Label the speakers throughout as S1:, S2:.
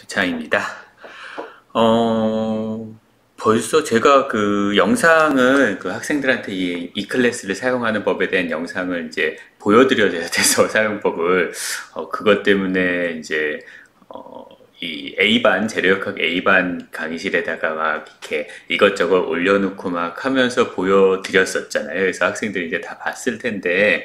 S1: 차입니다. 벌써 제가 그 영상을 그 학생들한테 이 클래스를 사용하는 법에 대한 영상을 이제 보여드려야 돼서 사용법을 그것 때문에 이제 이 A반 재료역학 A반 강의실에다가 막 이렇게 이것저것 올려놓고 막 하면서 보여드렸었잖아요. 그래서 학생들이 이제 다 봤을 텐데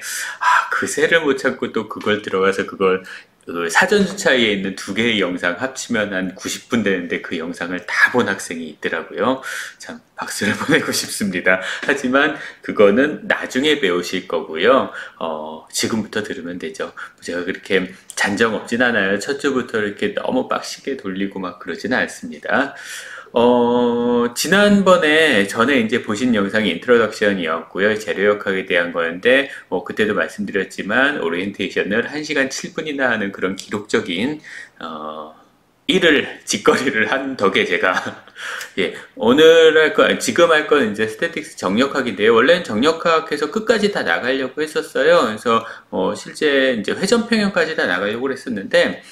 S1: 그새를 못 참고 또 그걸 들어가서 그걸 그 사전 주차에 있는 두 개의 영상 합치면 한 90분 되는데 그 영상을 다 본 학생이 있더라고요. 참 박수를 보내고 싶습니다. 하지만 그거는 나중에 배우실 거고요. 지금부터 들으면 되죠. 제가 그렇게 잔정 없진 않아요. 첫 주부터 이렇게 너무 빡시게 돌리고 막 그러지는 않습니다. 지난번에 전에 이제 보신 영상이 인트로덕션이었고요. 재료역학에 대한 거였는데, 그때도 말씀드렸지만, 오리엔테이션을 1시간 7분이나 하는 그런 기록적인, 일을, 직거리를 한 덕에 제가, 예, 오늘 지금 할 건 이제 스태틱스 정력학인데요. 원래는 정력학에서 끝까지 다 나가려고 했었어요. 그래서, 실제 이제 회전평형까지 다 나가려고 그랬었는데,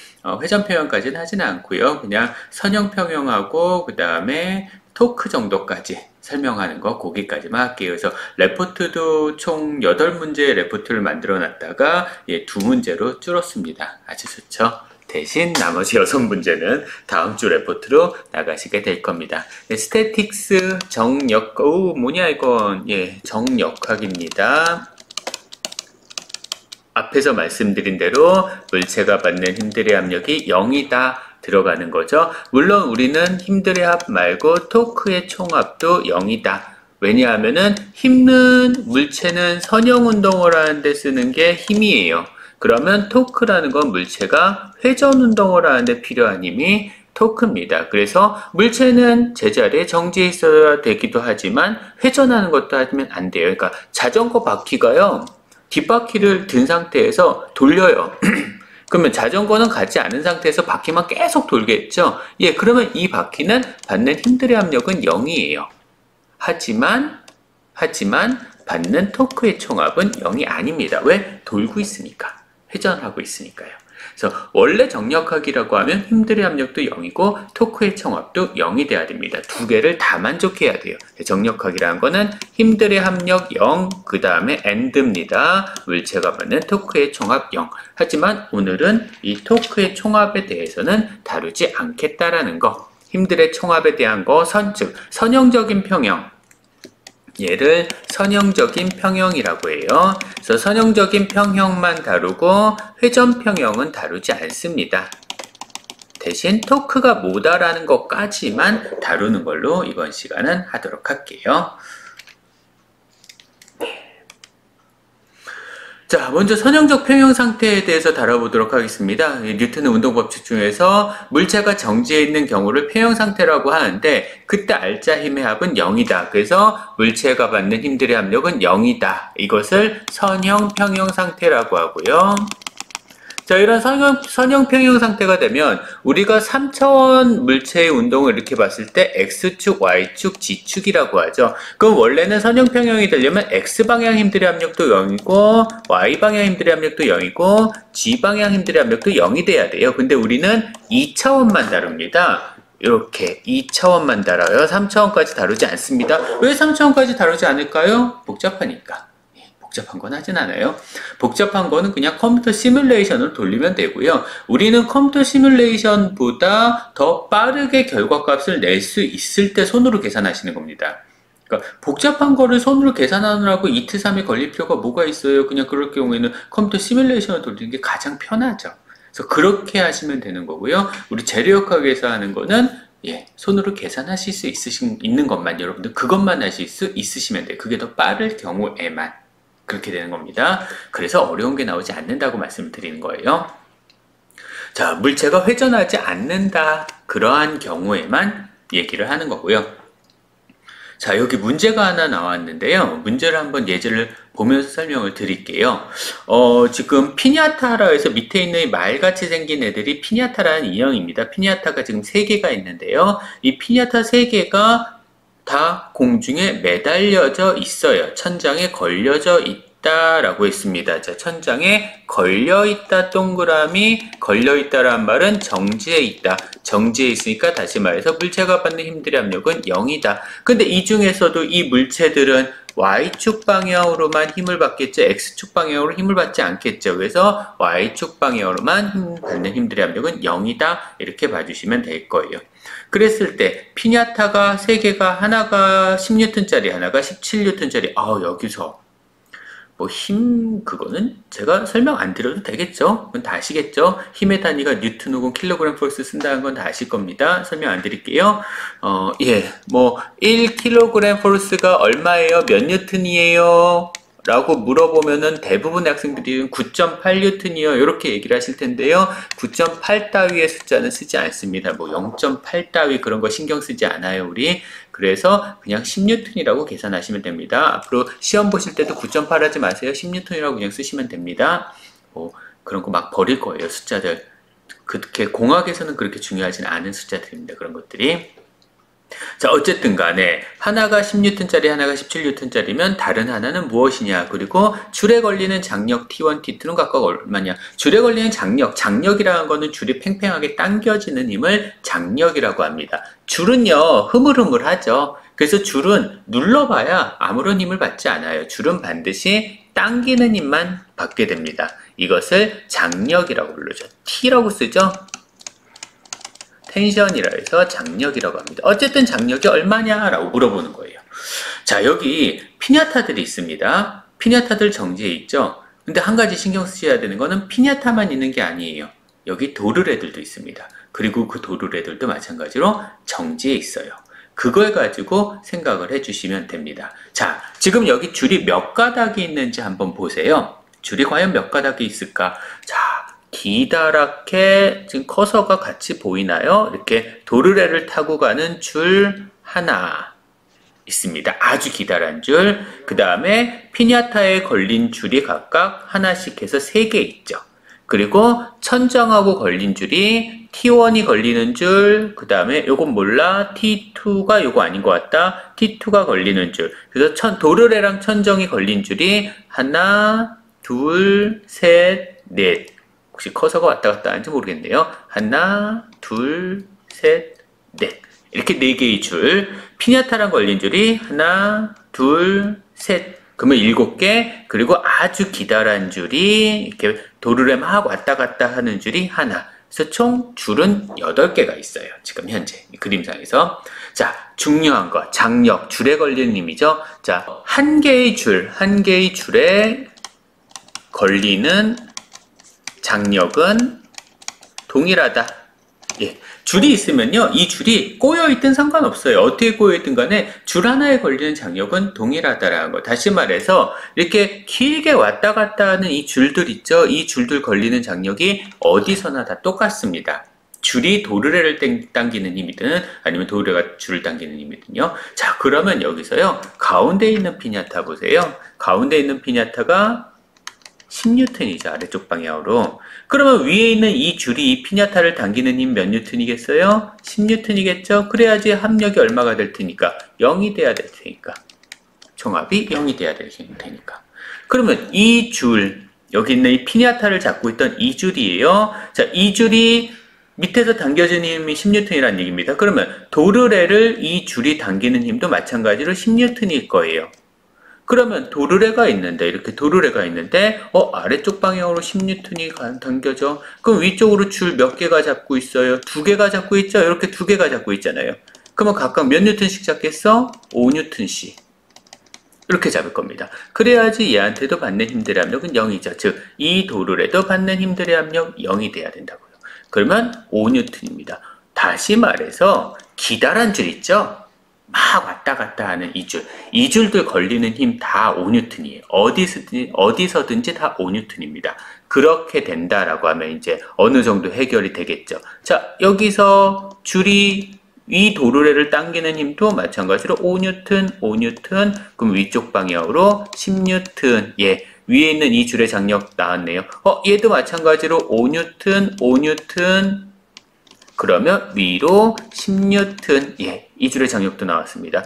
S1: 회전평형까지는 하지는 않고요. 그냥 선형평형하고 그 다음에 토크 정도까지 설명하는 거 거기까지만 할게요. 그래서 레포트도 총 8문제의 레포트를 만들어 놨다가 2문제로 줄었습니다. 아주 좋죠. 대신 나머지 6문제는 다음 주 레포트로 나가시게 될 겁니다. 스태틱스 정역, 뭐냐 이건, 정역학입니다. 앞에서 말씀드린 대로 물체가 받는 힘들의 압력이 0이다 들어가는 거죠. 물론 우리는 힘들의 합 말고 토크의 총합도 0이다. 왜냐하면은 힘은 물체는 선형운동을 하는데 쓰는 게 힘이에요. 그러면 토크라는 건 물체가 회전운동을 하는데 필요한 힘이 토크입니다. 그래서 물체는 제자리에 정지해 있어야 되기도 하지만 회전하는 것도 하면 안 돼요. 그러니까 자전거 바퀴가요. 뒷바퀴를 든 상태에서 돌려요. 그러면 자전거는 가지 않은 상태에서 바퀴만 계속 돌겠죠? 그러면 이 바퀴는 받는 힘들의 압력은 0이에요. 하지만 받는 토크의 총합은 0이 아닙니다. 왜? 돌고 있으니까. 회전하고 있으니까요. 그래서 원래 정력학이라고 하면 힘들의 압력도 0이고 토크의 총합도 0이 돼야 됩니다. 두 개를 다 만족해야 돼요. 정력학이라는 거는 힘들의 합력 0, 그 다음에 AND입니다. 물체가 받는 토크의 총합 0. 하지만 오늘은 이 토크의 총합에 대해서는 다루지 않겠다라는 거. 힘들의 총합에 대한 거, 즉 선형적인 평형. 얘를 선형적인 평형이라고 해요. 그래서 선형적인 평형만 다루고 회전평형은 다루지 않습니다. 대신 토크가 뭐다라는 것까지만 다루는 걸로 이번 시간은 하도록 할게요. 자, 먼저 선형적 평형 상태에 대해서 다뤄보도록 하겠습니다. 뉴턴의 운동법칙 중에서 물체가 정지해 있는 경우를 평형 상태라고 하는데 그때 알자 힘의 합은 0이다. 그래서 물체가 받는 힘들의 압력은 0이다. 이것을 선형 평형 상태라고 하고요. 자, 이런 선형 평형 상태가 되면 우리가 3차원 물체의 운동을 이렇게 봤을 때 X축, Y축, G축이라고 하죠. 그럼 원래는 선형 평형이 되려면 X방향 힘들의 압력도 0이고 Y방향 힘들의 압력도 0이고 G방향 힘들의 압력도 0이 돼야 돼요. 근데 우리는 2차원만 다룹니다. 이렇게 2차원만 다뤄요. 3차원까지 다루지 않습니다. 왜 3차원까지 다루지 않을까요? 복잡하니까. 복잡한 건 하진 않아요. 복잡한 거는 그냥 컴퓨터 시뮬레이션을 돌리면 되고요. 우리는 컴퓨터 시뮬레이션보다 더 빠르게 결과값을 낼 수 있을 때 손으로 계산하시는 겁니다. 그러니까 복잡한 거를 손으로 계산하느라고 이틀, 3일 걸릴 필요가 뭐가 있어요. 그냥 그럴 경우에는 컴퓨터 시뮬레이션을 돌리는 게 가장 편하죠. 그래서 그렇게 하시면 되는 거고요. 우리 재료역학에서 하는 거는 손으로 계산하실 수 있는 것만 여러분들 그것만 하실 수 있으시면 돼요. 그게 더 빠를 경우에만. 그렇게 되는 겁니다. 그래서 어려운 게 나오지 않는다고 말씀을 드리는 거예요. 자, 물체가 회전하지 않는다. 그러한 경우에만 얘기를 하는 거고요. 자, 여기 문제가 하나 나왔는데요. 문제를 한번 예제를 보면서 설명을 드릴게요. 지금 피냐타라 해서 밑에 있는 말같이 생긴 애들이 피냐타라는 인형입니다. 피냐타가 지금 3개가 있는데요. 이 피냐타 3개가 다 공중에 매달려져 있어요. 천장에 걸려져 있다라고 했습니다. 자, 천장에 걸려있다 동그라미, 걸려있다란 말은 정지해 있다. 정지해 있으니까 다시 말해서 물체가 받는 힘들의 압력은 0이다. 근데 이 중에서도 이 물체들은 Y축 방향으로만 힘을 받겠죠. X축 방향으로 힘을 받지 않겠죠. 그래서 Y축 방향으로만 받는 힘들의 압력은 0이다. 이렇게 봐주시면 될 거예요. 그랬을 때 피냐타가 3개가 하나가 10N짜리 하나가 17N짜리 여기서 뭐 그거는 제가 설명 안 드려도 되겠죠? 그건 다 아시겠죠? 힘의 단위가 뉴턴 혹은 킬로그램 포스 쓴다는 건 다 아실 겁니다. 설명 안 드릴게요. 뭐 1kg 포스가 얼마예요? 몇 뉴턴이에요? 라고 물어보면은 대부분의 학생들이 9.8뉴턴이요. 이렇게 얘기를 하실 텐데요. 9.8 따위의 숫자는 쓰지 않습니다. 뭐 0.8 따위 그런 거 신경 쓰지 않아요, 우리. 그래서 그냥 10뉴턴이라고 계산하시면 됩니다. 앞으로 시험 보실 때도 9.8 하지 마세요. 10뉴턴이라고 그냥 쓰시면 됩니다. 그런 거 막 버릴 거예요, 숫자들. 그렇게 공학에서는 그렇게 중요하진 않은 숫자들입니다. 그런 것들이. 자, 어쨌든 간에 하나가 10N짜리 하나가 17N짜리면 다른 하나는 무엇이냐, 그리고 줄에 걸리는 장력 T1, T2는 각각 얼마냐. 줄에 걸리는 장력이라는 거는 줄이 팽팽하게 당겨지는 힘을 장력이라고 합니다. 줄은요 흐물흐물하죠. 그래서 줄은 눌러봐야 아무런 힘을 받지 않아요. 줄은 반드시 당기는 힘만 받게 됩니다. 이것을 장력이라고 부르죠. T라고 쓰죠. 텐션이라 해서 장력이라고 합니다. 어쨌든 장력이 얼마냐라고 물어보는 거예요. 자, 여기 피냐타들이 있습니다. 피냐타들 정지해 있죠. 근데 한 가지 신경 쓰셔야 되는 거는 피냐타만 있는 게 아니에요. 여기 도르래들도 있습니다. 그리고 그 도르래들도 마찬가지로 정지해 있어요. 그걸 가지고 생각을 해주시면 됩니다. 자, 지금 여기 줄이 몇 가닥이 있는지 한번 보세요. 줄이 과연 몇 가닥이 있을까? 자, 기다랗게 지금 커서가 같이 보이나요? 이렇게 도르래를 타고 가는 줄 하나 있습니다. 아주 기다란 줄. 그 다음에 피냐타에 걸린 줄이 각각 하나씩 해서 3개 있죠. 그리고 천정하고 걸린 줄이 T1이 걸리는 줄, 그 다음에 요건 몰라, T2가 요거 아닌 것 같다, T2가 걸리는 줄. 그래서 도르래랑 천정이 걸린 줄이 하나, 둘, 셋, 넷. 혹시 커서가 왔다 갔다 하는지 모르겠네요. 하나, 둘, 셋, 넷. 이렇게 4개의 줄. 피냐타랑 걸린 줄이 하나, 둘, 셋. 그러면 7개. 그리고 아주 기다란 줄이 이렇게 도르래 막 왔다 갔다 하는 줄이 하나. 그래서 총 줄은 8개가 있어요. 지금 현재 이 그림상에서. 자, 중요한 거. 장력. 줄에 걸리는 힘이죠. 자, 한 개의 줄에 걸리는 장력은 동일하다. 예, 줄이 있으면요, 이 줄이 꼬여있든 상관없어요. 어떻게 꼬여있든 간에 줄 하나에 걸리는 장력은 동일하다라는 거. 다시 말해서 이렇게 길게 왔다 갔다 하는 이 줄들 있죠. 이 줄들 걸리는 장력이 어디서나 다 똑같습니다. 줄이 도르래를 당기는 힘이든 아니면 도르래가 줄을 당기는 힘이든요. 자, 그러면 여기서요, 가운데 있는 피냐타 보세요. 가운데 있는 피냐타가 10뉴턴이죠. 아래쪽 방향으로. 그러면 위에 있는 이 줄이 이 피냐타를 당기는 힘 몇 뉴턴이겠어요? 10뉴턴이겠죠? 그래야지 합력이 얼마가 될 테니까? 0이 돼야 될 테니까. 총합이 0이 돼야 될 테니까. 그러면 이 줄, 여기 있는 이 피냐타를 잡고 있던 이 줄이에요. 자, 이 줄이 밑에서 당겨지는 힘이 10뉴턴이라는 얘기입니다. 그러면 도르래를 이 줄이 당기는 힘도 마찬가지로 10뉴턴일 거예요. 그러면 도르래가 있는데, 이렇게 도르래가 있는데, 아래쪽 방향으로 10뉴턴이 당겨져. 그럼 위쪽으로 줄 몇 개가 잡고 있어요? 2개가 잡고 있죠? 이렇게 2개가 잡고 있잖아요. 그러면 각각 몇 뉴턴씩 잡겠어? 5뉴턴씩. 이렇게 잡을 겁니다. 그래야지 얘한테도 받는 힘들의 압력은 0이죠. 즉, 이 도르래도 받는 힘들의 압력 0이 돼야 된다고요. 그러면 5뉴턴입니다. 다시 말해서, 기다란 줄 있죠? 막 왔다 갔다 하는 이 줄들 걸리는 힘 다 5뉴턴이에요. 어디서든지 다 5뉴턴입니다. 그렇게 된다라고 하면 이제 어느 정도 해결이 되겠죠. 자, 여기서 줄이 이 도르래를 당기는 힘도 마찬가지로 5뉴턴, 그럼 위쪽 방향으로 10뉴턴. 예, 위에 있는 이 줄의 장력 나왔네요. 얘도 마찬가지로 5뉴턴, 그러면 위로 10뉴턴. 예, 이 줄의 장력도 나왔습니다.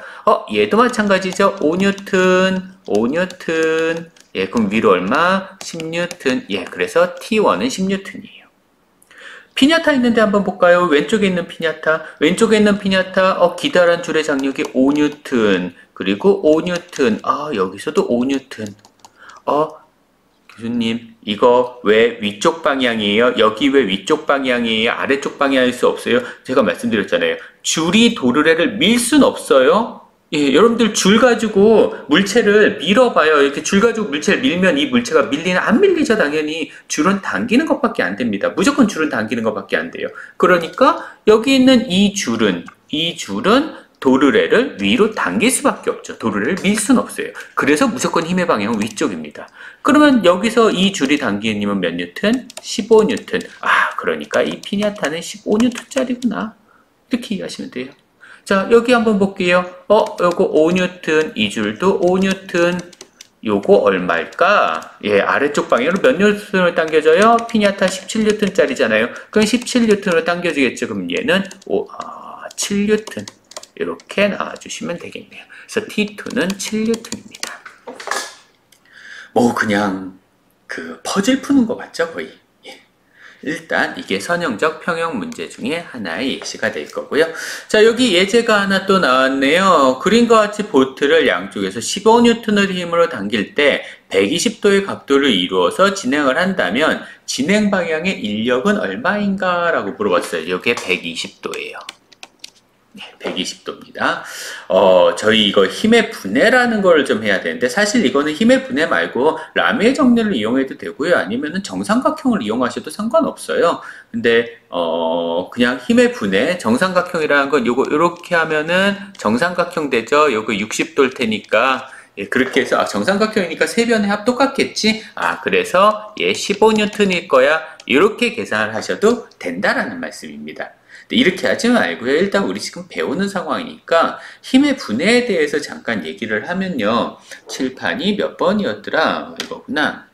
S1: 얘도 마찬가지죠. 5뉴턴. 예, 그럼 위로 얼마? 10N. 예, 그래서 T1은 10N이에요. 피냐타 있는데 한번 볼까요? 왼쪽에 있는 피냐타. 왼쪽에 있는 피냐타, 기다란 줄의 장력이 5N. 그리고 5N. 아, 여기서도 5N. 교수님, 이거 왜 위쪽 방향이에요? 여기 왜 위쪽 방향이에요? 아래쪽 방향일 수 없어요? 제가 말씀드렸잖아요. 줄이 도르래를 밀 순 없어요? 예, 여러분들 줄 가지고 물체를 밀어봐요. 이렇게 줄 가지고 물체를 밀면 이 물체가 밀리나? 안 밀리죠, 당연히. 줄은 당기는 것밖에 안 됩니다. 무조건 줄은 당기는 것밖에 안 돼요. 그러니까 여기 있는 이 줄은 도르래를 위로 당길 수밖에 없죠. 도르래를 밀 수는 없어요. 그래서 무조건 힘의 방향은 위쪽입니다. 그러면 여기서 이 줄이 당기는 힘은 몇 뉴턴? 15N. 아, 그러니까 이 피냐타는 15N짜리구나. 이렇게 이해하시면 돼요. 자, 여기 한번 볼게요. 요거 5N, 이 줄도 5N. 요거 얼마일까? 예, 아래쪽 방향으로 몇 뉴턴을 당겨져요? 피냐타 17N짜리잖아요. 그럼 17N으로 당겨지겠죠. 그럼 얘는 7N. 이렇게 나와주시면 되겠네요. 그래서 T2는 7N입니다. 뭐 그냥 그 퍼즐 푸는 거 맞죠? 거의. 예. 일단 이게 선형적 평형 문제 중에 하나의 예시가 될 거고요. 자, 여기 예제가 하나 또 나왔네요. 그림과 같이 보트를 양쪽에서 15N의 힘으로 당길 때 120도의 각도를 이루어서 진행을 한다면 진행 방향의 인력은 얼마인가? 라고 물어봤어요. 이게 120도예요. 120도입니다. 저희 이거 힘의 분해라는 걸 좀 해야 되는데, 사실 이거는 힘의 분해 말고 라메 정리를 이용해도 되고요. 아니면은 정삼각형을 이용하셔도 상관없어요. 근데 그냥 힘의 분해, 정삼각형이라는 건 요거 이렇게 하면은 정삼각형 되죠. 요거 60도일 테니까. 예, 그렇게 해서 정삼각형이니까 세 변의 합 똑같겠지? 그래서 얘 15N일 거야. 이렇게 계산을 하셔도 된다라는 말씀입니다. 이렇게 하지 말고요. 일단 우리 지금 배우는 상황이니까 힘의 분해에 대해서 잠깐 얘기를 하면요. 칠판이 몇 번이었더라? 이거구나.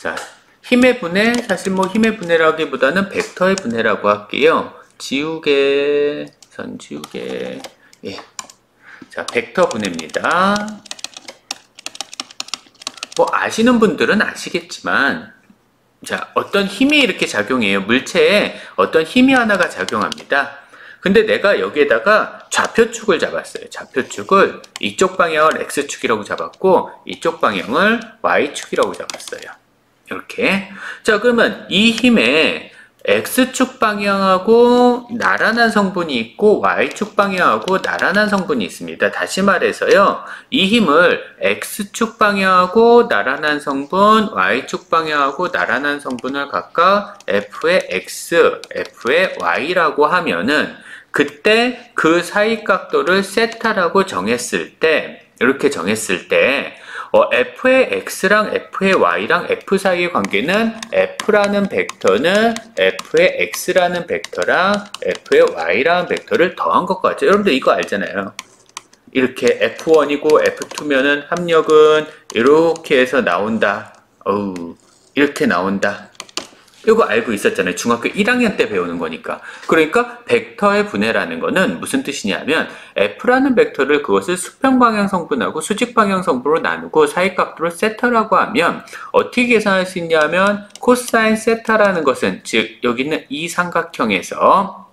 S1: 자, 힘의 분해, 사실 뭐 힘의 분해라기보다는 벡터의 분해라고 할게요. 지우개, 선 지우개. 예. 자, 벡터 분해입니다. 뭐 아시는 분들은 아시겠지만, 자, 어떤 힘이 이렇게 작용해요. 물체에 어떤 힘이 하나가 작용합니다. 근데 내가 여기에다가 좌표축을 잡았어요. 좌표축을 이쪽 방향을 X축이라고 잡았고 이쪽 방향을 Y축이라고 잡았어요. 이렇게. 자, 그러면 이 힘에 X축 방향하고 나란한 성분이 있고 Y축 방향하고 나란한 성분이 있습니다. 다시 말해서요. 이 힘을 X축 방향하고 나란한 성분, Y축 방향하고 나란한 성분을 각각 F의 X, F의 Y라고 하면은 그때 그 사이 각도를 세타라고 정했을 때, 이렇게 정했을 때 F의 X랑 F의 Y랑 F 사이의 관계는 F라는 벡터는 F의 X라는 벡터랑 F의 Y라는 벡터를 더한 것과 같죠. 여러분들 이거 알잖아요. 이렇게 F1이고 F2면은 합력은 이렇게 해서 나온다. 이렇게 나온다. 이거 알고 있었잖아요. 중학교 1학년 때 배우는 거니까. 그러니까 벡터의 분해라는 거는 무슨 뜻이냐면 F라는 벡터를 그것을 수평 방향 성분하고 수직 방향 성분으로 나누고 사이각도를 세타라고 하면 어떻게 계산할 수 있냐면 코사인 세타라는 것은 즉 여기 있는 이 삼각형에서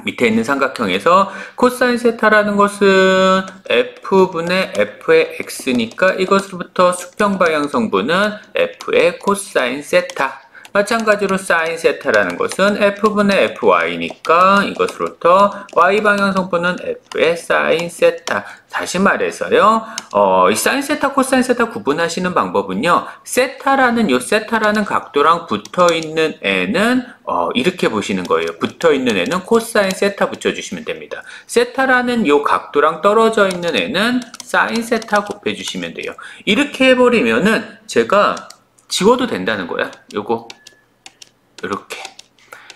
S1: 밑에 있는 삼각형에서 코사인 세타라는 것은 F분의 F의 X니까 이것으로부터 수평 방향 성분은 F의 코사인 세타. 마찬가지로 사인 세타라는 것은 F분의 FY니까 이것으로부터 Y방향 성분은 F의 사인 세타. 다시 말해서요, 이 사인 세타, 코사인 세타 구분하시는 방법은요, 세타라는 각도랑 붙어 있는 애는, 이렇게 보시는 거예요. 붙어 있는 애는 코사인 세타 붙여주시면 됩니다. 세타라는 이 각도랑 떨어져 있는 애는 사인 세타 곱해주시면 돼요. 이렇게 해버리면은 제가 지워도 된다는 거야. 요거 이렇게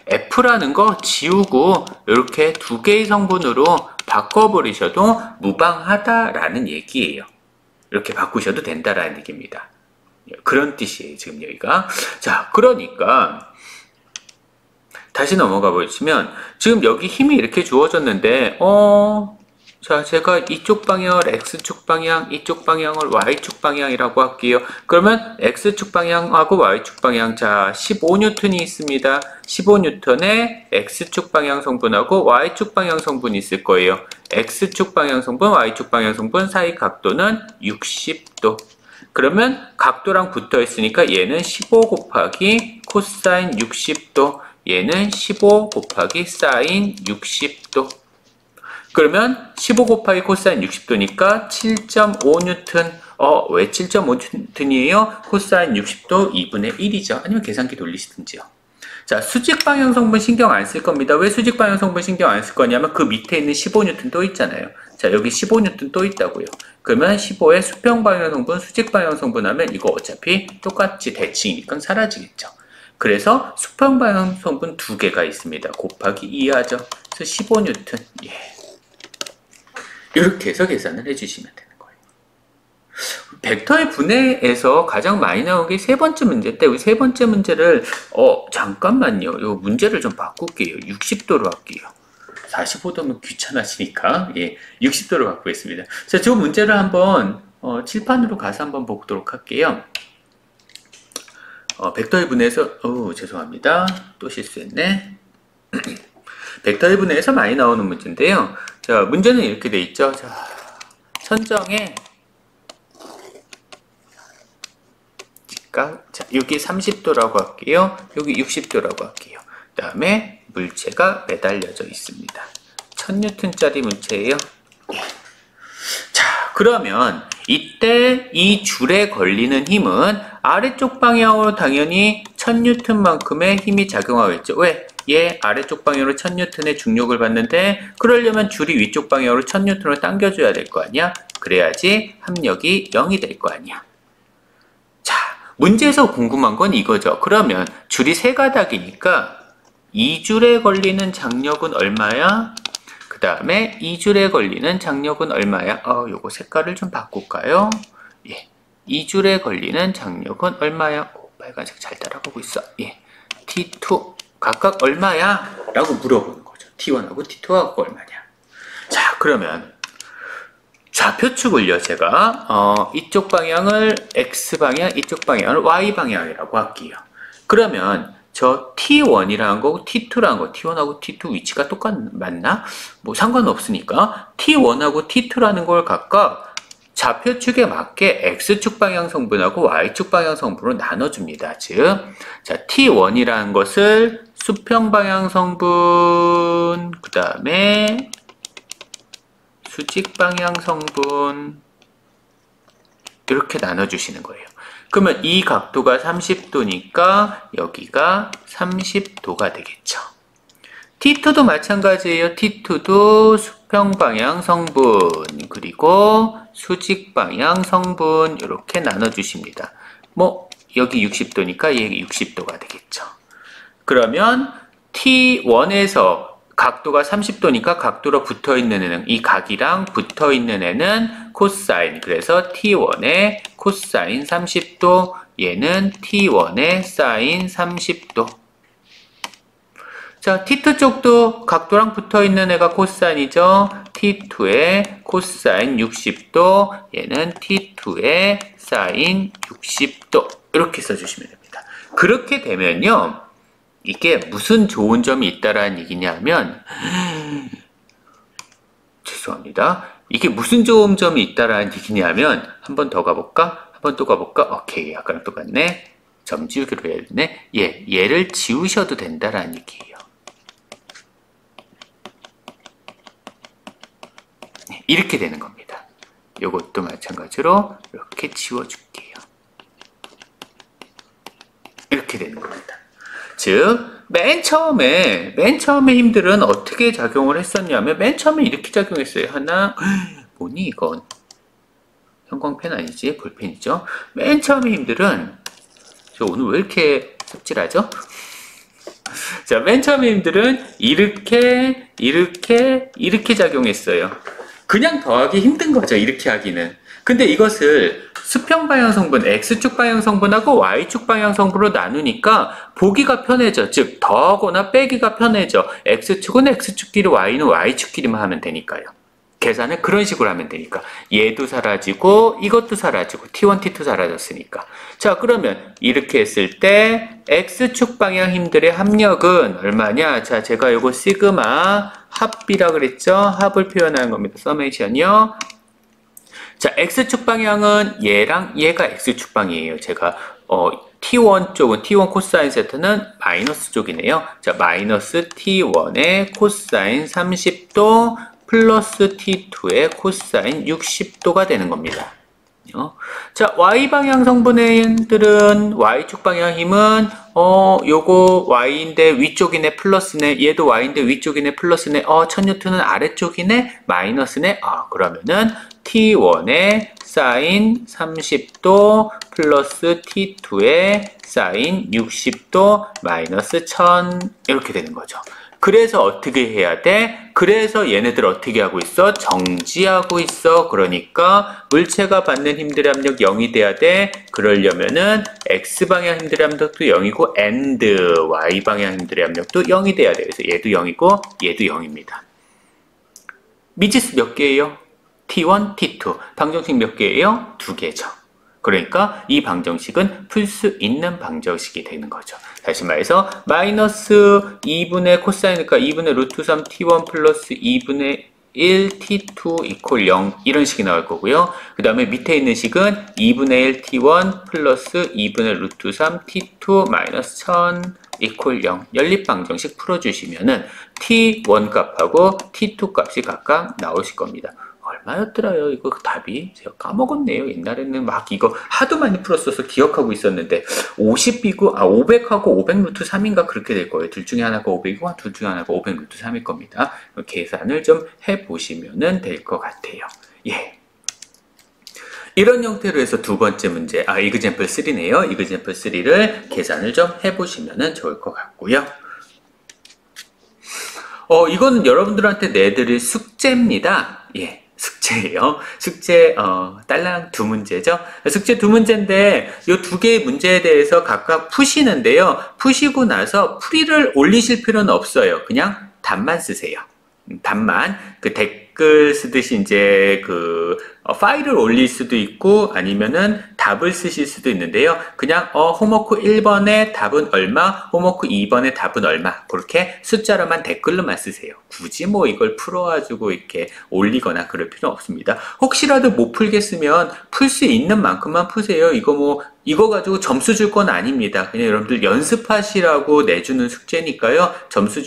S1: F라는 거 지우고 이렇게 두 개의 성분으로 바꿔버리셔도 무방하다라는 얘기예요. 이렇게 바꾸셔도 된다라는 얘기입니다. 그런 뜻이에요. 지금 여기가. 자, 그러니까 다시 넘어가 보시면 지금 여기 힘이 이렇게 주어졌는데 자, 제가 이쪽 방향을 X축 방향, 이쪽 방향을 Y축 방향이라고 할게요. 그러면 X축 방향하고 Y축 방향, 자, 15N이 있습니다. 15N에 X축 방향 성분하고 Y축 방향 성분이 있을 거예요. X축 방향 성분, Y축 방향 성분 사이 각도는 60도. 그러면 각도랑 붙어 있으니까 얘는 15 곱하기 코사인 60도, 얘는 15 곱하기 사인 60도. 그러면 15 곱하기 코사인 60도니까 7.5N. 왜 7.5N이에요? 코사인 60도 2분의 1이죠. 아니면 계산기 돌리시든지요. 자, 수직 방향 성분 신경 안 쓸 겁니다. 왜 수직 방향 성분 신경 안 쓸 거냐면 그 밑에 있는 15N 또 있잖아요. 자, 여기 15N 또 있다고요. 그러면 15에 수평 방향 성분, 수직 방향 성분 하면 이거 어차피 똑같이 대칭이니까 사라지겠죠. 그래서 수평 방향 성분 두 개가 있습니다. 곱하기 2 하죠. 그래서 15N. 예. 이렇게 해서 계산을 해주시면 되는 거예요. 벡터의 분해에서 가장 많이 나온 게 세 번째 문제인데, 우리 세 번째 문제를 잠깐만요. 이 문제를 좀 바꿀게요. 60도로 할게요. 45도면 귀찮아지니까 60도로 바꾸겠습니다. 자, 저 문제를 한번 칠판으로 가서 한번 보도록 할게요. 벡터의 분해에서 죄송합니다. 또 실수했네. 벡터의 분해에서 많이 나오는 문제인데요. 자, 문제는 이렇게 돼 있죠. 자, 천정에 자, 여기 30도라고 할게요. 여기 60도라고 할게요. 그 다음에 물체가 매달려져 있습니다. 1000N짜리 물체예요. 자, 그러면 이때 이 줄에 걸리는 힘은 아래쪽 방향으로 당연히 1000N만큼의 힘이 작용하겠죠. 왜? 얘 아래쪽 방향으로 1000N의 중력을 받는데, 그러려면 줄이 위쪽 방향으로 1000N을 당겨줘야 될 거 아니야? 그래야지 합력이 0이 될 거 아니야. 자, 문제에서 궁금한 건 이거죠. 그러면 줄이 세 가닥이니까 이 줄에 걸리는 장력은 얼마야? 그 다음에 이 줄에 걸리는 장력은 얼마야? 요거 색깔을 좀 바꿀까요? 예. 이 줄에 걸리는 장력은 얼마야? 빨간색 잘 따라보고 있어. 예. T2. 각각 얼마야? 라고 물어보는 거죠. T1하고 T2하고 얼마냐? 자, 그러면 좌표축을요, 제가 이쪽 방향을 X방향, 이쪽 방향을 Y방향이라고 할게요. 그러면 저 T1이라는 거고 T2라는 거, T1하고 T2 위치가 맞나? 뭐 상관없으니까 T1하고 T2라는 걸 각각 좌표축에 맞게 X축 방향 성분하고 Y축 방향 성분으로 나눠줍니다. 즉, 자, T1이라는 것을 수평 방향 성분, 그 다음에 수직 방향 성분, 이렇게 나눠주시는 거예요. 그러면 이 각도가 30도니까 여기가 30도가 되겠죠. T2도 마찬가지예요. T2도 수평 방향 성분, 그리고 수직 방향 성분, 이렇게 나눠주십니다. 뭐 여기 60도니까 얘 60도가 되겠죠. 그러면 T1에서 각도가 30도니까 각도로 붙어있는 애는, 이 각이랑 붙어있는 애는 코사인, 그래서 T1의 코사인 30도, 얘는 T1의 사인 30도. 자, T2 쪽도 각도랑 붙어있는 애가 코사인이죠. T2의 코사인 60도, 얘는 T2의 사인 60도. 이렇게 써주시면 됩니다. 그렇게 되면요, 이게 무슨 좋은 점이 있다라는 얘기냐면, 죄송합니다. 이게 무슨 좋은 점이 있다라는 얘기냐면, 한 번 더 가볼까? 한 번 또 가볼까? 오케이, 아까랑 똑같네. 점 지우기로 해야 되네. 얘를 지우셔도 된다라는 얘기예요. 이렇게 되는 겁니다. 이것도 마찬가지로 이렇게 지워줄게요. 이렇게 되는 겁니다. 즉, 맨 처음에 힘들은 어떻게 작용을 했었냐면, 맨 처음에 이렇게 작용했어요. 하나, 뭐니 이건? 형광펜 아니지? 볼펜이죠? 맨 처음에 힘들은, 저 오늘 왜 이렇게 삽질하죠? 자, 맨 처음에 힘들은 이렇게 작용했어요. 그냥 더하기 힘든 거죠, 이렇게 하기는. 근데 이것을 수평 방향 성분, X축 방향 성분하고 Y축 방향 성분으로 나누니까 보기가 편해져. 즉, 더하거나 빼기가 편해져. X축은 X축끼리, Y는 Y축끼리만 하면 되니까요. 계산을 그런 식으로 하면 되니까 얘도 사라지고 이것도 사라지고 T1, T2 사라졌으니까. 자, 그러면 이렇게 했을 때 X축 방향 힘들의 합력은 얼마냐? 자, 제가 요거 시그마 합비라 그랬죠? 합을 표현하는 겁니다. 서메이션이요. 자, X축 방향은 얘랑 얘가 X축 방이에요. 제가 T1 쪽은 T1 코사인 세타는 마이너스 쪽이네요. 자, 마이너스 T1의 코사인 30도 플러스 T2의 코사인 60도가 되는 겁니다. 자, Y방향 성분들은 Y축 방향 힘은 요거 Y인데 위쪽이네 플러스네, 얘도 Y인데 위쪽이네 플러스네, 1000N은 아래쪽이네 마이너스네. 그러면은 T1의 사인 30도 플러스 T2의 사인 60도 마이너스 1000 이렇게 되는 거죠. 그래서 어떻게 해야 돼? 그래서 얘네들 어떻게 하고 있어? 정지하고 있어. 그러니까 물체가 받는 힘들의 압력 0이 돼야 돼. 그러려면은 X방향 힘들의 압력도 0이고 and Y방향 힘들의 압력도 0이 돼야 돼. 그래서 얘도 0이고 얘도 0입니다. 미지수 몇 개예요? T1, T2. 방정식 몇 개예요? 2개죠. 그러니까 이 방정식은 풀 수 있는 방정식이 되는 거죠. 다시 말해서 마이너스 2분의 코사인이니까 2분의 루트 3 T1 플러스 2분의 1 T2 이퀄 0 이런 식이 나올 거고요. 그 다음에 밑에 있는 식은 2분의 1 T1 플러스 2분의 루트 3 T2 마이너스 1000 이퀄 0 연립방정식 풀어주시면은 T1 값하고 T2 값이 각각 나오실 겁니다. 얼마였더라요? 이거 답이? 제가 까먹었네요. 옛날에는 막 이거 하도 많이 풀었어서 기억하고 있었는데 50이고 500하고 500 루트 3인가 그렇게 될 거예요. 둘 중에 하나가 500이고 둘 중에 하나가 500 루트 3일 겁니다. 계산을 좀 해보시면 될 것 같아요. 예. 이런 형태로 해서 두 번째 문제, 이그젠플 3네요. 이그젠플 3를 계산을 좀 해보시면 좋을 것 같고요. 이거는 여러분들한테 내드릴 숙제입니다. 예. 숙제예요. 숙제 딸랑 두 문제죠. 숙제 두 문제인데 이 두 개의 문제에 대해서 각각 푸시는데요. 푸시고 나서 풀이를 올리실 필요는 없어요. 그냥 답만 쓰세요. 답만 그 댓글 쓰듯이 이제 그 파일을 올릴 수도 있고 아니면은 답을 쓰실 수도 있는데요. 그냥 홈워크 1번의 답은 얼마, 홈워크 2번의 답은 얼마 그렇게 숫자로만 댓글로만 쓰세요. 굳이 뭐 이걸 풀어가지고 이렇게 올리거나 그럴 필요 없습니다. 혹시라도 못 풀겠으면 풀 수 있는 만큼만 푸세요. 이거 가지고 점수 줄 건 아닙니다. 그냥 여러분들 연습하시라고 내주는 숙제니까요. 점수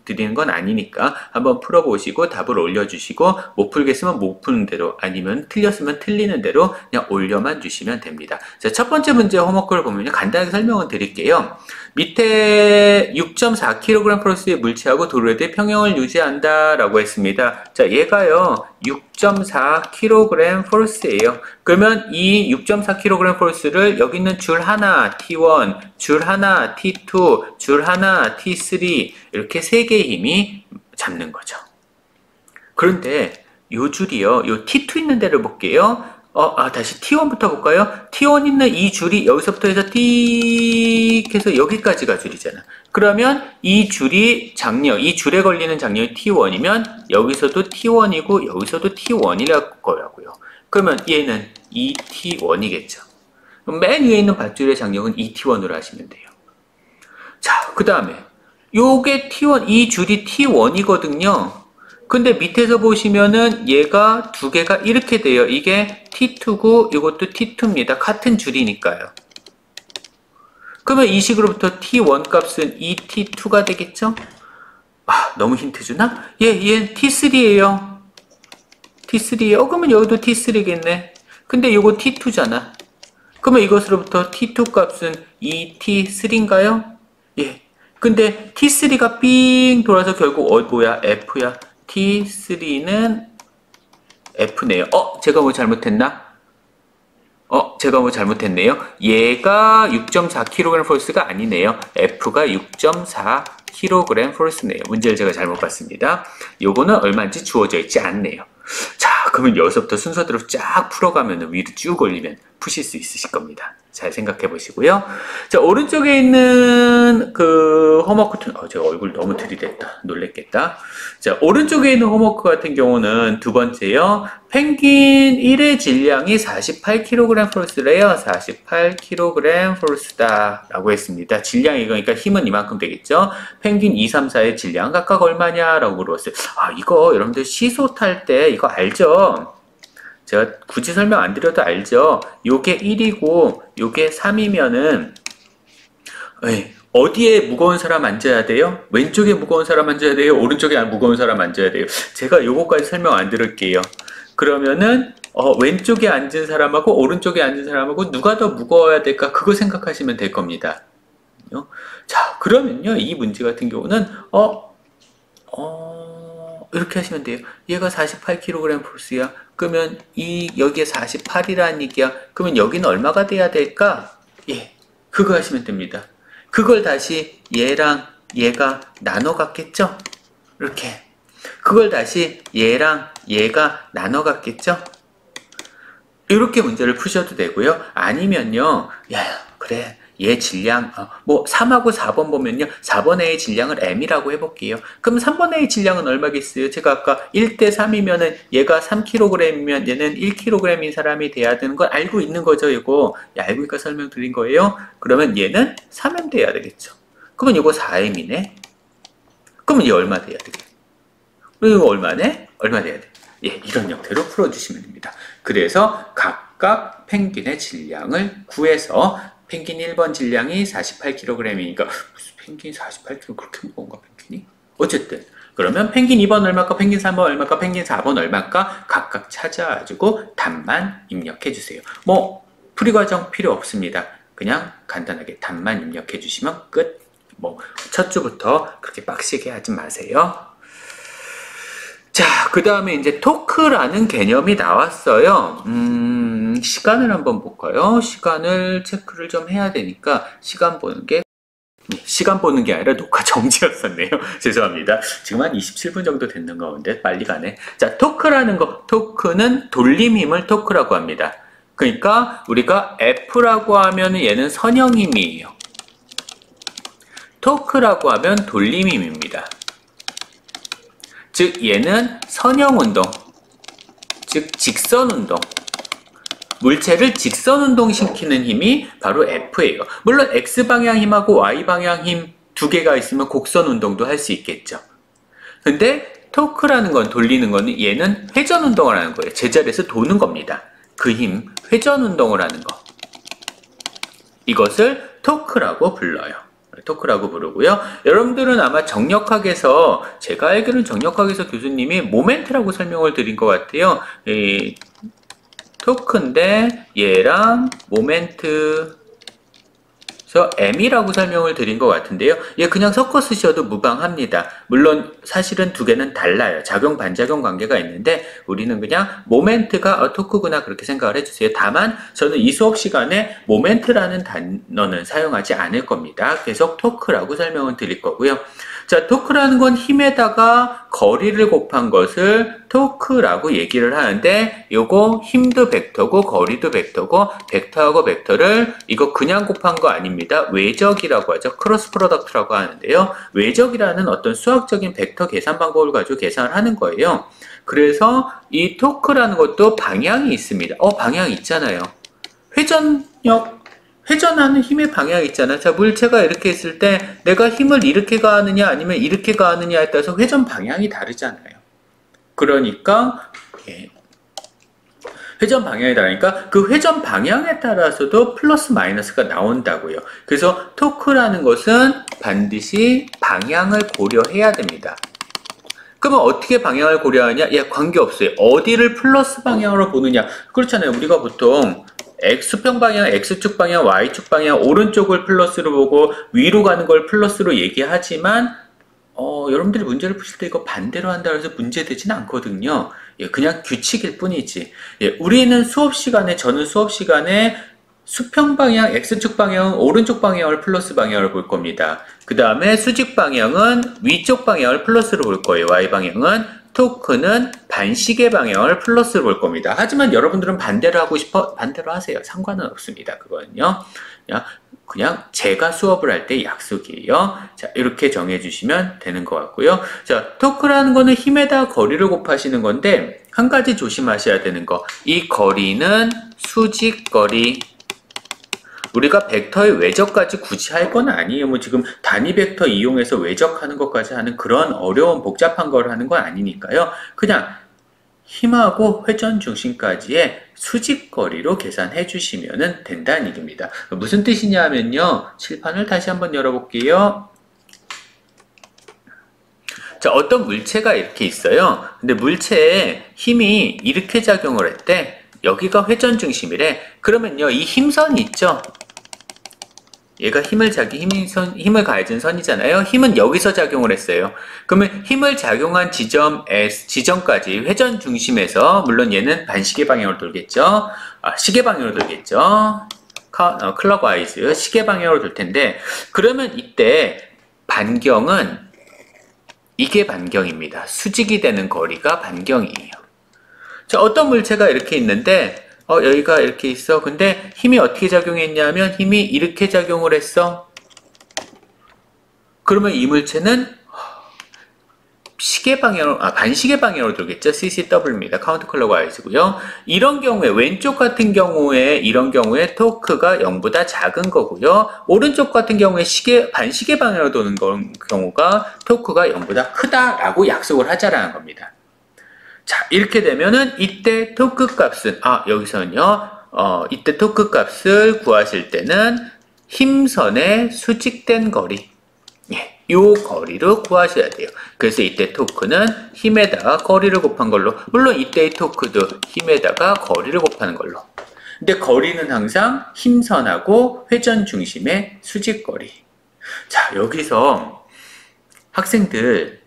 S1: 드리는 건 아니니까 한번 풀어보시고 답을 올려주시고 못 풀겠으면 못 푸는 대로 아니면 틀렸으면 틀리는 대로 그냥 올려만 주시면 됩니다. 자, 첫 번째 문제 홈워크를 보면 간단하게 설명을 드릴게요. 밑에 6.4kg/s의 물체하고 도로에대해 평형을 유지한다 라고 했습니다. 자, 얘가요 6.4kg/s예요. 그러면 이 6.4kg/s를 여기 있는 줄 하나 T1, 줄 하나 T2, 줄 하나 T3 이렇게 세 개의 힘이 잡는 거죠. 그런데 요 줄이요, 요 T2 있는 데를 볼게요. 다시 T1부터 볼까요? T1 있는 이 줄이 여기서부터 해서 띡 해서 여기까지가 줄이잖아. 그러면 이 줄이 이 줄에 걸리는 장력이 T1이면 여기서도 T1이고 여기서도 T1이라고 거라고요. 그러면 얘는 2T1이겠죠. 맨 위에 있는 밧줄의 장력은 2T1으로 하시면 돼요. 자, 그 다음에 요게 T1, 이 줄이 T1이거든요. 근데 밑에서 보시면은 얘가 두 개가 이렇게 돼요. 이게 T2고 이것도 T2입니다. 같은 줄이니까요. 그러면 이 식으로부터 T1 값은 2T2가 되겠죠? 너무 힌트 주나? 얘는 T3예요. T3예요. 그러면 여기도 T3겠네. 근데 이거 T2잖아. 그러면 이것으로부터 T2 값은 2T3인가요? 예. 근데 T3가 삥 돌아서 결국 뭐야? F야. T3는 F네요. 제가 뭐 잘못했나? 제가 뭐 잘못했네요. 얘가 6.4kg/s가 아니네요. F가 6.4kg/s네요. 문제를 제가 잘못 봤습니다. 요거는 얼마인지 주어져 있지 않네요. 자, 그러면 여기서부터 순서대로 쫙 풀어가면 위로 쭉 올리면 푸실 수 있으실 겁니다. 잘 생각해 보시고요. 자, 오른쪽에 있는 그 홈워크, 제가 얼굴 너무 들이댔다. 놀랬겠다. 자, 오른쪽에 있는 홈워크 같은 경우는 두 번째요. 펭귄 1의 질량이 48kg 폴스래요. 48kg 폴스다. 라고 했습니다. 질량이 그러니까 힘은 이만큼 되겠죠. 펭귄 2, 3, 4의 질량 각각 얼마냐? 라고 물어봤어요. 아, 이거 여러분들 시소 탈 때 이거 알죠? 제가 굳이 설명 안 드려도 알죠? 요게 1이고 요게 3이면은 어디에 무거운 사람 앉아야 돼요? 왼쪽에 무거운 사람 앉아야 돼요? 오른쪽에 무거운 사람 앉아야 돼요? 제가 요거까지 설명 안 드릴게요. 그러면은 왼쪽에 앉은 사람하고 오른쪽에 앉은 사람하고 누가 더 무거워야 될까? 그거 생각하시면 될 겁니다. 자, 그러면요 이 문제 같은 경우는 이렇게 하시면 돼요. 얘가 48kg 폴스야. 그러면 여기에 48이라는 얘기야. 그러면 여기는 얼마가 돼야 될까? 예, 그거 하시면 됩니다. 그걸 다시 얘랑 얘가 나눠 갖겠죠? 이렇게. 그걸 다시 얘랑 얘가 나눠 갖겠죠? 이렇게 문제를 푸셔도 되고요. 아니면요. 야, 그래. 얘 질량, 3하고 4번 보면요. 4번의 질량을 m이라고 해볼게요. 그럼 3번의 질량은 얼마겠어요? 제가 아까 1대 3이면은 얘가 3kg이면 얘는 1kg인 사람이 돼야 되는 걸 알고 있는 거죠, 이거. 알고 있으니까 설명드린 거예요. 그러면 얘는 3m 돼야 되겠죠. 그러면 이거 4m이네. 그러면 얘 얼마 돼야 되겠죠? 이거 얼마네? 얼마 돼야 돼? 예, 이런 형태로 풀어주시면 됩니다. 그래서 각각 펭귄의 질량을 구해서 펭귄 1번 질량이 48kg이니까 무슨 펭귄 48kg 그렇게 무거운가 펭귄이? 어쨌든 그러면 펭귄 2번 얼마까 펭귄 3번 얼마까 펭귄 4번 얼마까 각각 찾아가지고 답만 입력해 주세요. 풀이 과정 필요 없습니다. 그냥 간단하게 답만 입력해 주시면 끝. 첫 주부터 그렇게 빡시게 하지 마세요. 자, 그 다음에 이제 토크라는 개념이 나왔어요. 시간을 한번 볼까요? 시간을 체크를 좀 해야 되니까 시간 보는 게 아니라 녹화 정지였었네요. 죄송합니다. 지금 한 27분 정도 됐는 가운데 빨리 가네. 자, 토크라는 거, 토크는 돌림 힘을 토크라고 합니다. 그러니까 우리가 F라고 하면 얘는 선형 힘이에요. 토크라고 하면 돌림 힘입니다. 즉 얘는 선형 운동, 즉 직선 운동, 물체를 직선 운동시키는 힘이 바로 F예요. 물론 X방향 힘하고 Y방향 힘 두 개가 있으면 곡선 운동도 할 수 있겠죠. 근데 토크라는 건, 돌리는 거는 얘는 회전 운동을 하는 거예요. 제자리에서 도는 겁니다. 그 힘, 회전 운동을 하는 거. 이것을 토크라고 불러요. 토크라고 부르고요. 여러분들은 아마 정력학에서, 제가 알기로는 정력학에서 교수님이 모멘트라고 설명을 드린 것 같아요. 토크인데 얘랑 모멘트, 그래서 m이라고 설명을 드린 것 같은데요. 얘 그냥 섞어 쓰셔도 무방합니다. 물론 사실은 두 개는 달라요. 작용 반작용 관계가 있는데 우리는 그냥 모멘트가 토크구나 그렇게 생각을 해주세요. 다만 저는 이 수업 시간에 모멘트라는 단어는 사용하지 않을 겁니다. 계속 토크라고 설명을 드릴 거고요. 자, 토크라는 건 힘에다가 거리를 곱한 것을 토크라고 얘기를 하는데, 요거 힘도 벡터고 거리도 벡터고, 벡터하고 벡터를 이거 그냥 곱한 거 아닙니다. 외적이라고 하죠. 크로스 프로덕트라고 하는데요. 외적이라는 어떤 수학적인 벡터 계산 방법을 가지고 계산을 하는 거예요. 그래서 이 토크라는 것도 방향이 있습니다. 방향이 있잖아요. 회전하는 힘의 방향이 있잖아요. 자, 물체가 이렇게 있을 때 내가 힘을 이렇게 가하느냐 아니면 이렇게 가하느냐에 따라서 회전 방향이 다르잖아요. 그러니까 회전 방향이 다르니까 그 회전 방향에 따라서도 플러스 마이너스가 나온다고요. 그래서 토크라는 것은 반드시 방향을 고려해야 됩니다. 그러면 어떻게 방향을 고려하냐? 관계없어요. 어디를 플러스 방향으로 보느냐. 그렇잖아요. 우리가 보통 X평 방향, X축 방향, Y축 방향, 오른쪽을 플러스로 보고 위로 가는 걸 플러스로 얘기하지만 여러분들이 문제를 푸실 때 이거 반대로 한다고 해서 문제되지는 않거든요. 그냥 규칙일 뿐이지. 우리는 저는 수업 시간에 수평 방향, X축 방향은 오른쪽 방향을 플러스 방향을 볼 겁니다. 그 다음에 수직 방향은 위쪽 방향을 플러스로 볼 거예요. Y 방향은 토크는 반시계 방향을 플러스로 볼 겁니다. 하지만 여러분들은 반대로 하고 반대로 하세요. 상관은 없습니다. 그거는요. 그냥 제가 수업을 할 때 약속이에요. 자, 이렇게 정해주시면 되는 것 같고요. 자, 토크라는 거는 힘에다 거리를 곱하시는 건데, 한 가지 조심하셔야 되는 거. 이 거리는 수직거리. 우리가 벡터의 외적까지 굳이 할 건 아니에요. 뭐 지금 단위 벡터 이용해서 외적하는 것까지 하는 그런 어려운 복잡한 걸 하는 건 아니니까요. 그냥 힘하고 회전 중심까지의 수직거리로 계산해 주시면 된다는 얘기입니다. 무슨 뜻이냐면요. 칠판을 다시 한번 열어볼게요. 자, 어떤 물체가 이렇게 있어요. 근데 물체에 힘이 이렇게 작용을 했대. 여기가 회전 중심이래. 그러면요, 이 힘선이 있죠? 얘가 힘을 가해준 선이잖아요. 힘은 여기서 작용을 했어요. 그러면 힘을 작용한 지점까지 회전 중심에서, 물론 얘는 반시계 방향으로 돌겠죠. 시계 방향으로 돌겠죠. 클럭와이즈 시계 방향으로 돌 텐데, 그러면 이때 반경은 이게 반경입니다. 수직이 되는 거리가 반경이에요. 자, 어떤 물체가 이렇게 있는데, 여기가 이렇게 있어. 근데 힘이 어떻게 작용했냐면 힘이 이렇게 작용을 했어. 그러면 이 물체는 반시계 방향으로 돌겠죠. CCW입니다. 카운터 클럭와이즈고요. 이런 경우에 왼쪽 같은 경우에 이런 경우에 토크가 0보다 작은 거고요. 오른쪽 같은 경우에 반시계 방향으로 도는 경우가 토크가 0보다 크다라고 약속을 하자라는 겁니다. 자, 이렇게 되면은 이때 토크 값은 여기서는요. 이때 토크 값을 구하실 때는 힘선의 수직된 거리, 요 거리로 구하셔야 돼요. 그래서 이때 토크는 힘에다가 거리를 곱한 걸로, 물론 이때의 토크도 힘에다가 거리를 곱하는 걸로. 근데 거리는 항상 힘선하고 회전 중심의 수직거리. 자, 여기서 학생들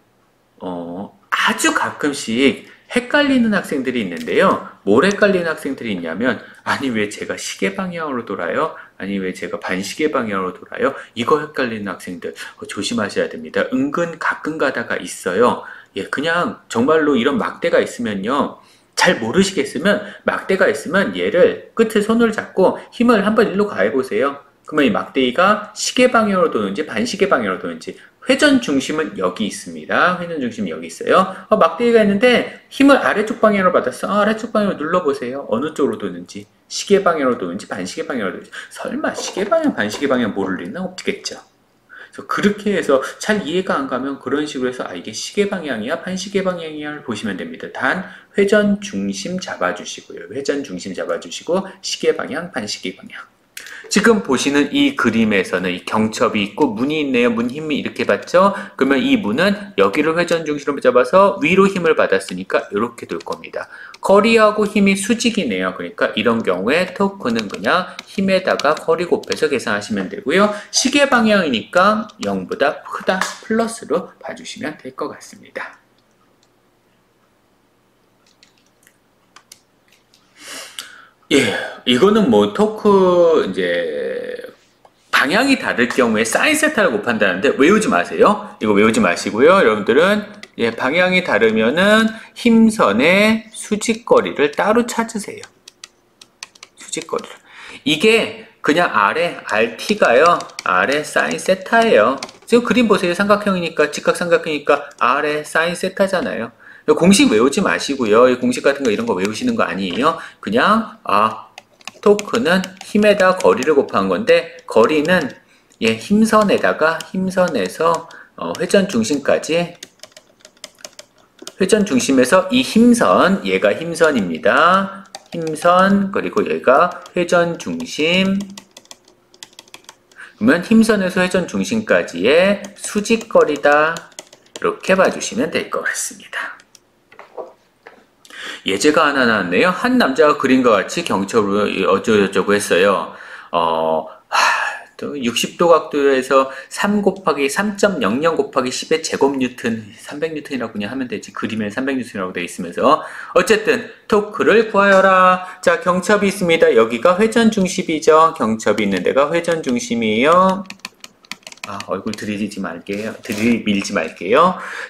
S1: 아주 가끔씩 헷갈리는 학생들이 있는데요. 뭘 헷갈리는 학생들이 있냐면, 아니 왜 제가 시계 방향으로 돌아요? 아니 왜 제가 반시계 방향으로 돌아요? 이거 헷갈리는 학생들 조심하셔야 됩니다. 은근 가끔 가다가 있어요. 그냥 정말로 이런 막대가 있으면요. 잘 모르시겠으면 막대가 있으면 얘를 끝에 손을 잡고 힘을 한번 일로 가해보세요. 그러면 이 막대기가 시계 방향으로 도는지 반시계 방향으로 도는지. 회전 중심은 여기 있습니다. 회전 중심이 여기 있어요. 막대기가 있는데 힘을 아래쪽 방향으로 받았어. 아래쪽 방향으로 눌러보세요. 어느 쪽으로 도는지. 시계 방향으로 도는지 반시계 방향으로 도는지. 설마 시계 방향 반시계 방향 모를 리는 없겠죠. 그래서 그렇게 해서 잘 이해가 안 가면 그런 식으로 해서 이게 시계 방향이야 반시계 방향이야 보시면 됩니다. 단 회전 중심 잡아주시고요. 회전 중심 잡아주시고 시계 방향 반시계 방향. 지금 보시는 이 그림에서는 이 경첩이 있고 문이 있네요. 문 힘이 이렇게 받죠? 그러면 이 문은 여기를 회전 중심으로 잡아서 위로 힘을 받았으니까 이렇게 돌 겁니다. 거리하고 힘이 수직이네요. 그러니까 이런 경우에 토크는 그냥 힘에다가 거리 곱해서 계산하시면 되고요. 시계 방향이니까 0보다 크다 플러스로 봐주시면 될 것 같습니다. 이거는 뭐 토크 방향이 다를 경우에 사인 세타를 곱한다는데 외우지 마세요. 이거 외우지 마시고요. 여러분들은 방향이 다르면은 힘선의 수직거리를 따로 찾으세요. 수직거리를. 이게 그냥 아래 RT가요. 아래 사인 세타예요. 지금 그림 보세요. 삼각형이니까 직각삼각형이니까 아래 사인 세타잖아요. 공식 외우지 마시고요. 공식 같은 거 이런 거 외우시는 거 아니에요. 그냥 토크는 힘에다 거리를 곱한 건데 거리는 힘선에다가 힘선에서 회전 중심까지 회전 중심에서 이 힘선 얘가 힘선입니다. 힘선 그리고 얘가 회전 중심. 그러면 힘선에서 회전 중심까지의 수직거리다. 이렇게 봐주시면 될 것 같습니다. 예제가 하나 나왔네요. 한 남자가 그림과 같이 경첩으로 어쩌고저쩌고 했어요. 또 60도 각도에서 3 곱하기 3.00 곱하기 10의 제곱 뉴턴 300뉴턴이라고 그냥 하면 되지. 그림에 300뉴턴이라고 되어 있으면서 어쨌든 토크를 구하여라. 자, 경첩이 있습니다. 여기가 회전 중심이죠. 경첩이 있는 데가 회전 중심이에요. 얼굴 들이밀지 말게요.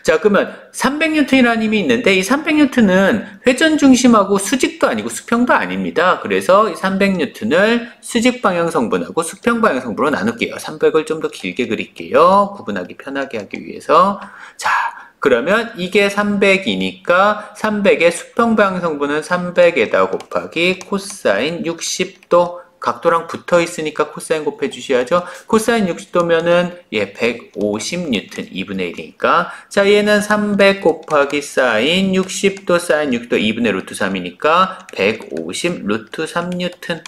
S1: 자, 그러면 300N이라는 힘이 있는데 이 300N은 회전 중심하고 수직도 아니고 수평도 아닙니다. 그래서 이 300N을 수직 방향 성분하고 수평 방향 성분으로 나눌게요. 300을 좀 더 길게 그릴게요. 구분하기 편하게 하기 위해서. 자, 그러면 이게 300이니까 300의 수평 방향 성분은 300에다 곱하기 코사인 60도 각도랑 붙어 있으니까 코사인 곱해 주셔야죠. 코사인 60도면은 150N 2분의 1이니까 자, 얘는 300 곱하기 사인 60도 사인 60도 2분의 루트 3이니까 150 루트 3N.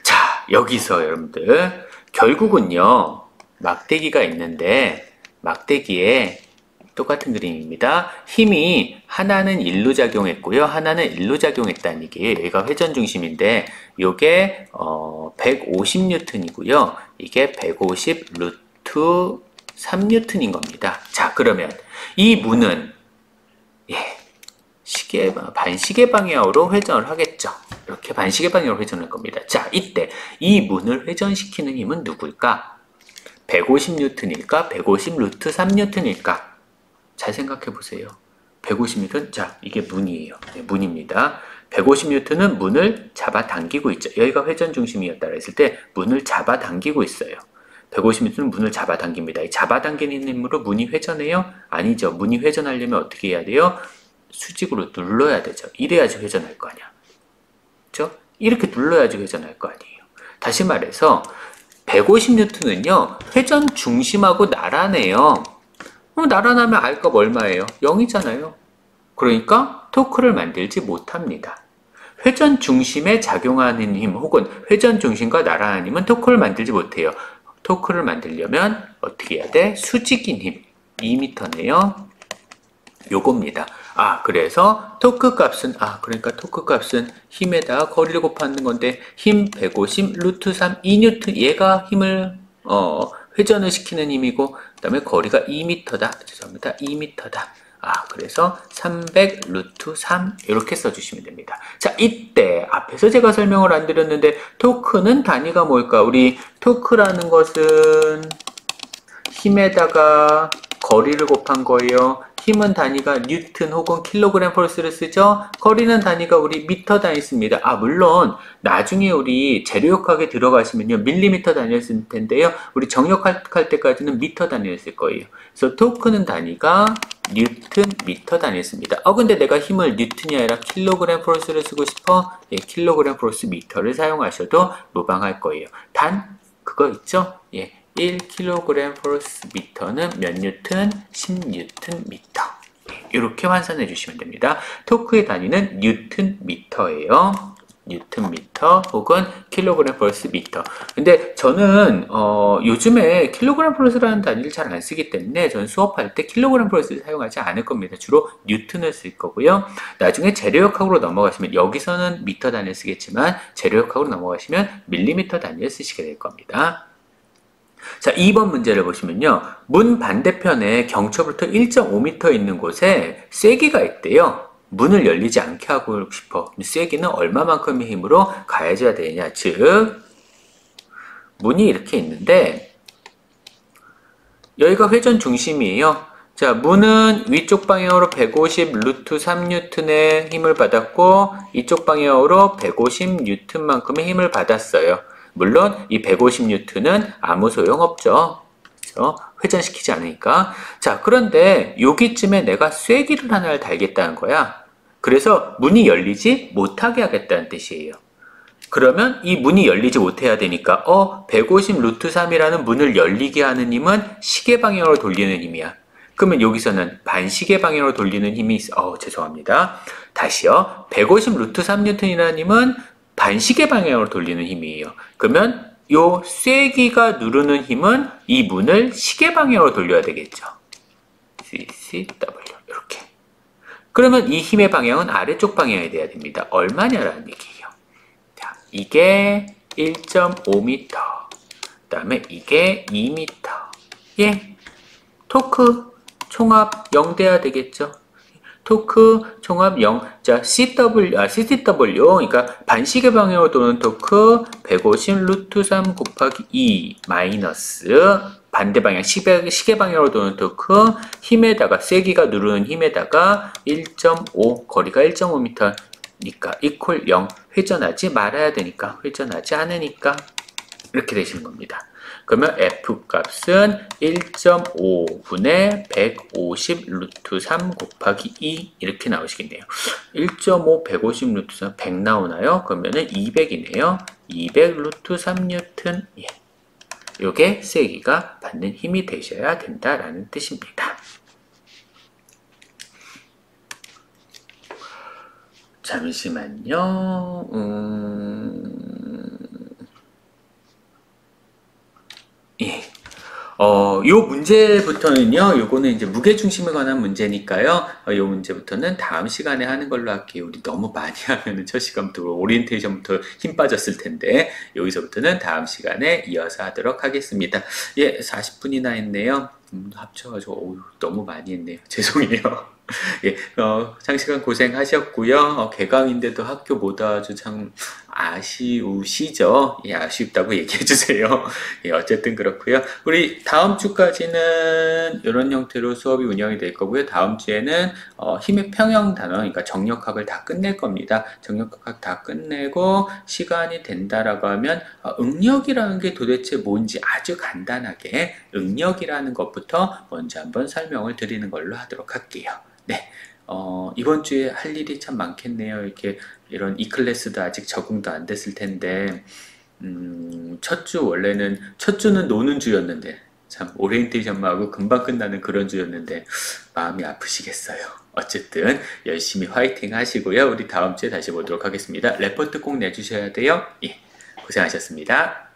S1: 자, 여기서 여러분들 결국은요 막대기가 있는데 막대기에 똑같은 그림입니다. 힘이 하나는 1로 작용했고요. 하나는 1로 작용했다는 얘기예요. 여기가 회전 중심인데 이게 150N이고요. 이게 150 루트 3N인 겁니다. 자, 그러면 이 문은 반시계 방향으로 회전을 하겠죠. 이렇게 반시계 방향으로 회전할 겁니다. 자, 이때 이 문을 회전시키는 힘은 누구일까? 150N일까? 150 루트 3N일까? 잘 생각해 보세요. 150N, 자, 이게 문이에요. 네, 문입니다. 150N은 문을 잡아당기고 있죠. 여기가 회전 중심이었다 했을 때 문을 잡아당기고 있어요. 150N은 문을 잡아당깁니다. 이 잡아당기는 힘으로 문이 회전해요? 아니죠. 문이 회전하려면 어떻게 해야 돼요? 수직으로 눌러야 되죠. 이래야지 회전할 거 아니야. 그렇죠? 이렇게 눌러야지 회전할 거 아니에요. 다시 말해서 150N은요. 회전 중심하고 나란해요. 나란하면 R값 얼마예요? 0이잖아요. 그러니까 토크를 만들지 못합니다. 회전 중심에 작용하는 힘 혹은 회전 중심과 나란한 힘은 토크를 만들지 못해요. 토크를 만들려면 어떻게 해야 돼? 수직인 힘 2m네요. 요겁니다. 그래서 토크 값은 그러니까 토크 값은 힘에다가 거리를 곱하는 건데 힘 150 루트 3 2N 얘가 힘을 회전을 시키는 힘이고 그 다음에 거리가 2m다. 죄송합니다. 2m다. 그래서 300 루트 3 이렇게 써주시면 됩니다. 자, 이때 앞에서 제가 설명을 안 드렸는데 토크는 단위가 뭘까? 우리 토크라는 것은 힘에다가 거리를 곱한 거예요. 힘은 단위가 뉴턴 혹은 킬로그램 펄스를 쓰죠. 거리는 단위가 우리 미터 단위 씁니다. 물론 나중에 우리 재료역학에 들어가시면요 밀리미터 단위를 쓸 텐데요. 우리 정역할 때까지는 미터 단위를 쓸 거예요. 그래서 토크는 단위가 뉴턴 미터 단위를 씁니다. 근데 내가 힘을 뉴턴이 아니라 킬로그램 펄스를 쓰고 싶어? 킬로그램 펄스 미터를 사용하셔도 무방할 거예요. 단 그거 있죠? 1kg 펄스 미터는 몇 뉴턴? 10뉴턴 미터. 이렇게 환산해 주시면 됩니다. 토크의 단위는 뉴턴 미터예요. 뉴턴 미터 혹은 킬로그램 펄스 미터. 근데 저는 요즘에 킬로그램 펄스라는 단위를 잘 안 쓰기 때문에 저는 수업할 때 킬로그램 펄스를 사용하지 않을 겁니다. 주로 뉴턴을 쓸 거고요. 나중에 재료역학으로 넘어가시면 여기서는 미터 단위를 쓰겠지만 재료역학으로 넘어가시면 밀리미터 단위를 쓰시게 될 겁니다. 자, 2번 문제를 보시면요. 문 반대편에 경첩부터 1.5m 있는 곳에 쐐기가 있대요. 문을 열리지 않게 하고 싶어. 쐐기는 얼마만큼의 힘으로 가해줘야 되냐. 즉, 문이 이렇게 있는데 여기가 회전 중심이에요. 자, 문은 위쪽 방향으로 150 루트 3N의 힘을 받았고 이쪽 방향으로 150 N만큼의 힘을 받았어요. 물론 이 150N는 아무 소용없죠. 그렇죠? 회전시키지 않으니까. 자, 그런데 여기쯤에 내가 쐐기를 하나를 달겠다는 거야. 그래서 문이 열리지 못하게 하겠다는 뜻이에요. 그러면 이 문이 열리지 못해야 되니까 150 루트 3이라는 문을 열리게 하는 힘은 시계 방향으로 돌리는 힘이야. 그러면 여기서는 반시계 방향으로 돌리는 힘이 있어. 죄송합니다. 다시요. 150 루트 3N이라는 힘은 반시계 방향으로 돌리는 힘이에요. 그러면 요 쐐기가 누르는 힘은 이 문을 시계 방향으로 돌려야 되겠죠. CCW 이렇게. 그러면 이 힘의 방향은 아래쪽 방향이 돼야 됩니다. 얼마냐라는 얘기예요. 자, 이게 1.5m. 그 다음에 이게 2m. 토크 총합 0 돼야 되겠죠. 토크 총합 0. 자, CCW, 그러니까 반시계 방향으로 도는 토크 150 루트 3 곱하기 2 마이너스 반대 방향 시계 방향으로 도는 토크 힘에다가 세기가 누르는 힘에다가 1.5 거리가 1.5m니까 이퀄 0 회전하지 말아야 되니까 회전하지 않으니까 이렇게 되시는 겁니다. 그러면 F 값은 1.5분의 150 루트 3 곱하기 2 이렇게 나오시겠네요. 1.5 150 루트 3 100 나오나요? 그러면은 200이네요. 200 루트 3뉴턴. 예. 요게 세기가 받는 힘이 되셔야 된다라는 뜻입니다. 잠시만요. 예. 요 문제부터는요, 요거는 이제 무게중심에 관한 문제니까요, 요 문제부터는 다음 시간에 하는 걸로 할게요. 우리 너무 많이 하면은 첫 시간부터 오리엔테이션부터 힘 빠졌을 텐데, 여기서부터는 다음 시간에 이어서 하도록 하겠습니다. 예, 40분이나 했네요. 합쳐가지고, 너무 많이 했네요. 죄송해요. 예, 장시간 고생하셨고요. 개강인데도 학교 못 와가지고 참 아쉬우시죠? 예, 아쉽다고 얘기해주세요. 예, 어쨌든 그렇고요. 우리 다음 주까지는 이런 형태로 수업이 운영이 될 거고요. 다음 주에는 힘의 평형 단원, 그러니까 정력학을 다 끝낼 겁니다. 정력학 다 끝내고 시간이 된다라고 하면 응력이라는 게 도대체 뭔지 아주 간단하게 응력이라는 것부터 먼저 한번 설명을 드리는 걸로 하도록 할게요. 네. 이번 주에 할 일이 참 많겠네요. 이런 E클래스도 아직 적응도 안 됐을 텐데, 첫 주는 노는 주였는데, 참, 오리엔테이션만 하고 금방 끝나는 그런 주였는데, 마음이 아프시겠어요. 어쨌든, 열심히 화이팅 하시고요. 우리 다음 주에 다시 보도록 하겠습니다. 레포트 꼭 내주셔야 돼요. 예. 고생하셨습니다.